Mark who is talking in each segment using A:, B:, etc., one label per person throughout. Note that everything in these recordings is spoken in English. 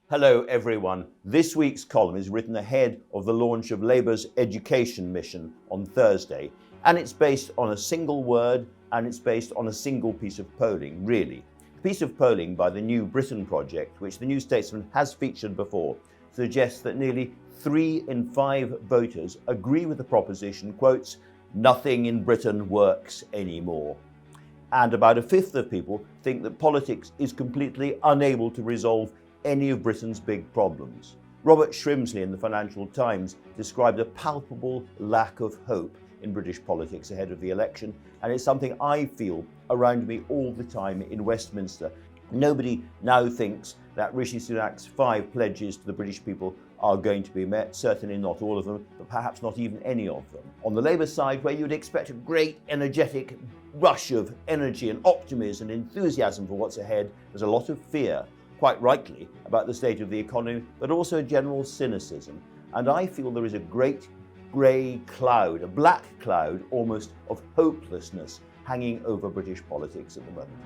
A: Hello everyone. This week's column is written ahead of the launch of Labour's education mission on Thursday, and it's based on a single word and it's based on a single piece of polling, really. A piece of polling by the New Britain project, which the New Statesman has featured before, suggests that nearly 3 in 5 voters agree with the proposition, quotes, "Nothing in Britain works anymore." And about a fifth of people think that politics is completely unable to resolve any of Britain's big problems. Robert Shrimsley in the Financial Times described a palpable lack of hope in British politics ahead of the election, and it's something I feel around me all the time in Westminster. Nobody now thinks that Rishi Sunak's 5 pledges to the British people are going to be met, certainly not all of them, but perhaps not even any of them. On the Labour side, where you'd expect a great energetic rush of energy and optimism and enthusiasm for what's ahead, there's a lot of fear, quite rightly, about the state of the economy, but also general cynicism. And I feel there is a great grey cloud, a black cloud almost, of hopelessness hanging over British politics at the moment.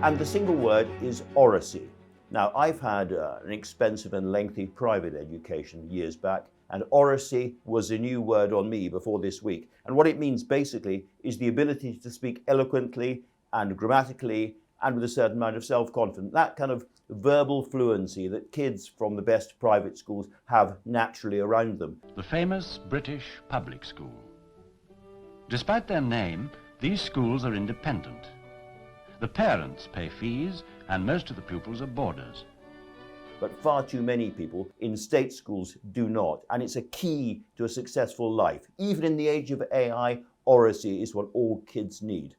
A: And the single word is oracy. Now, I've had an expensive and lengthy private education years back, and oracy was a new word on me before this week. And what it means basically is the ability to speak eloquently and grammatically and with a certain amount of self-confidence, that kind of verbal fluency that kids from the best private schools have naturally around them.
B: The famous British public school. Despite their name, these schools are independent. The parents pay fees and most of the pupils are boarders.
A: But far too many people in state schools do not, and it's a key to a successful life. Even in the age of AI, oracy is what all kids need.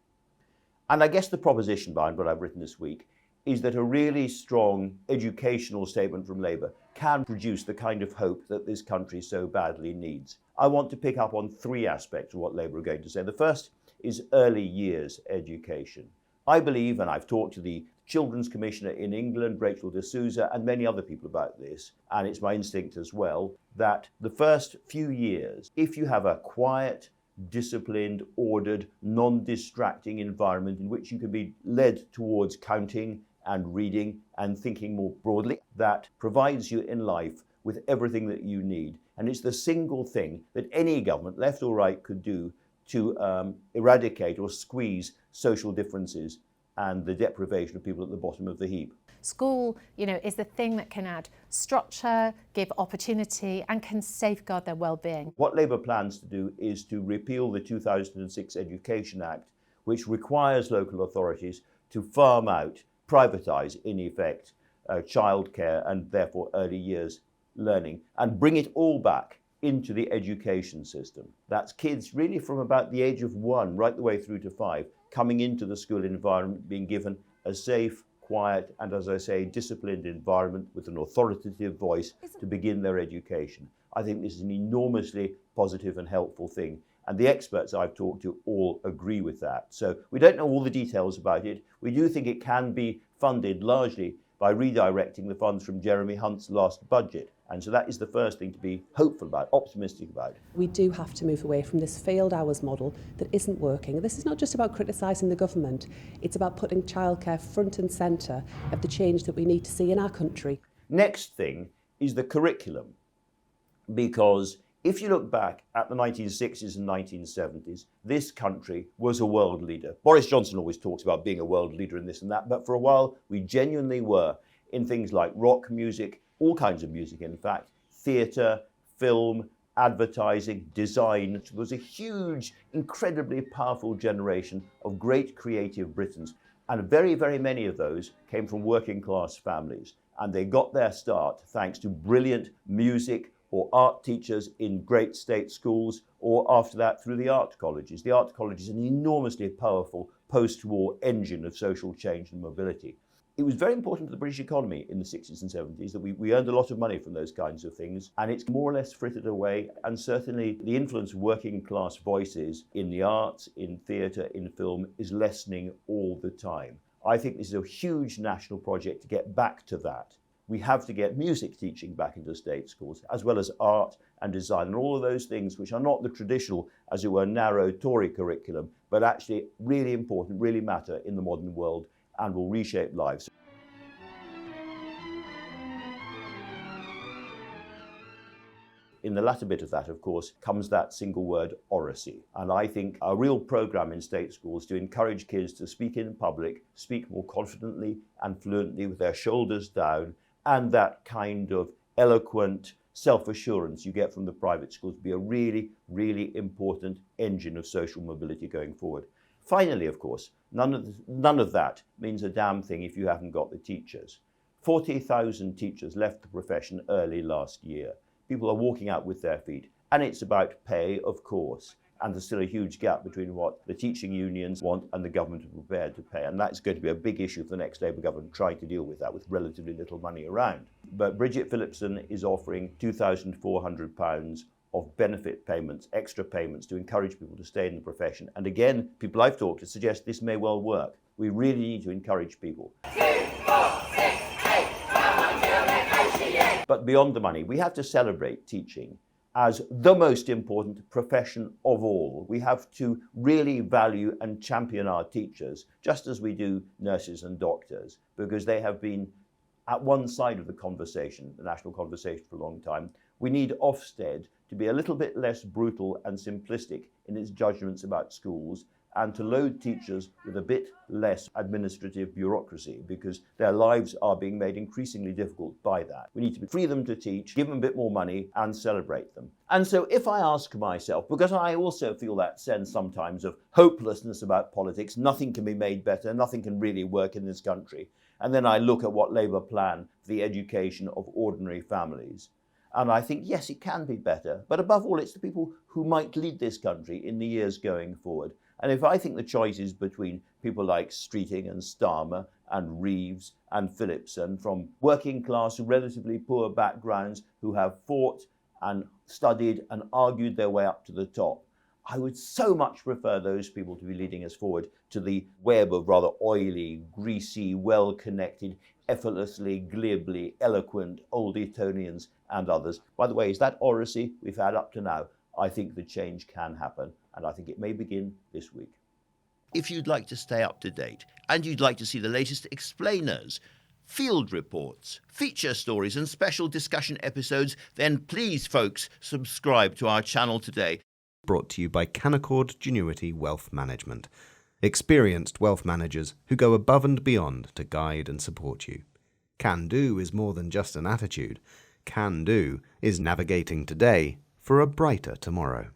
A: And I guess the proposition behind what I've written this week is that a really strong educational statement from Labour can produce the kind of hope that this country so badly needs. I want to pick up on 3 aspects of what Labour are going to say. The first is early years education. I believe, and I've talked to the Children's Commissioner in England, Rachel de Souza, and many other people about this, and it's my instinct as well, that the first few years, if you have a quiet, disciplined, ordered, non-distracting environment in which you can be led towards counting and reading and thinking more broadly, that provides you in life with everything that you need. And it's the single thing that any government, left or right, could do to eradicate or squeeze social differences and the deprivation of people at the bottom of the heap.
C: School, is the thing that can add structure, give opportunity, and can safeguard their well-being.
A: What Labour plans to do is to repeal the 2006 Education Act, which requires local authorities to farm out, privatise, in effect, childcare and therefore early years learning, and bring it all back into the education system. That's kids really from about the age of 1 right the way through to 5, coming into the school environment, being given a safe, quiet, and as I say, disciplined environment with an authoritative voice to begin their education. I think this is an enormously positive and helpful thing. And the experts I've talked to all agree with that. So we don't know all the details about it. We do think it can be funded largely by redirecting the funds from Jeremy Hunt's last budget. And so that is the first thing to be hopeful about, optimistic about.
D: We do have to move away from this failed hours model that isn't working. This is not just about criticising the government, it's about putting childcare front and centre of the change that we need to see in our country.
A: Next thing is the curriculum, because if you look back at the 1960s and 1970s, this country was a world leader. Boris Johnson always talks about being a world leader in this and that, but for a while we genuinely were in things like rock music, all kinds of music in fact, theatre, film, advertising, design. There was a huge, incredibly powerful generation of great creative Britons, and very, very many of those came from working class families, and they got their start thanks to brilliant music or art teachers in great state schools, or after that through the art colleges. The art college is an enormously powerful post-war engine of social change and mobility. It was very important to the British economy in the 60s and 70s that we earned a lot of money from those kinds of things, and it's more or less frittered away. And certainly the influence of working class voices in the arts, in theatre, in film is lessening all the time. I think this is a huge national project to get back to that. We have to get music teaching back into state schools, as well as art and design, and all of those things which are not the traditional, as it were, narrow Tory curriculum, but actually really important, really matter in the modern world and will reshape lives. In the latter bit of that, of course, comes that single word, oracy. And I think a real programme in state schools to encourage kids to speak in public, speak more confidently and fluently with their shoulders down, and that kind of eloquent self-assurance you get from the private schools be a really, really important engine of social mobility going forward. Finally, of course, none of that means a damn thing if you haven't got the teachers. 40,000 teachers left the profession early last year. People are walking out with their feet, and it's about pay, of course, and there's still a huge gap between what the teaching unions want and the government are prepared to pay, and that's going to be a big issue for the next Labour government, trying to deal with that with relatively little money around. But Bridget Phillipson is offering £2,400 of benefit payments, extra payments, to encourage people to stay in the profession. And again, people I've talked to suggest this may well work. We really need to encourage people.
E: 2, 4, 6, 8, come on, children, HCA.
A: But beyond the money, we have to celebrate teaching as the most important profession of all. We have to really value and champion our teachers, just as we do nurses and doctors, because they have been at one side of the conversation, the national conversation, for a long time. We need Ofsted to be a little bit less brutal and simplistic in its judgments about schools, and to load teachers with a bit less administrative bureaucracy, because their lives are being made increasingly difficult by that. We need to free them to teach, give them a bit more money, and celebrate them. And so if I ask myself, because I also feel that sense sometimes of hopelessness about politics, nothing can be made better, nothing can really work in this country, and then I look at what Labour plan for the education of ordinary families, and I think, yes, it can be better, but above all, it's the people who might lead this country in the years going forward. And if I think the choice is between people like Streeting and Starmer and Reeves and Phillipson, from working class, relatively poor backgrounds, who have fought and studied and argued their way up to the top, I would so much prefer those people to be leading us forward to the web of rather oily, greasy, well-connected, effortlessly, glibly, eloquent old Etonians and others. By the way, is that oracy we've had up to now? I think the change can happen, and I think it may begin this week. If you'd like to stay up to date, and you'd like to see the latest explainers, field reports, feature stories and special discussion episodes, then please, folks, subscribe to our channel today.
F: Brought to you by Canaccord Genuity Wealth Management. Experienced wealth managers who go above and beyond to guide and support you. Can do is more than just an attitude. Can do is navigating today for a brighter tomorrow.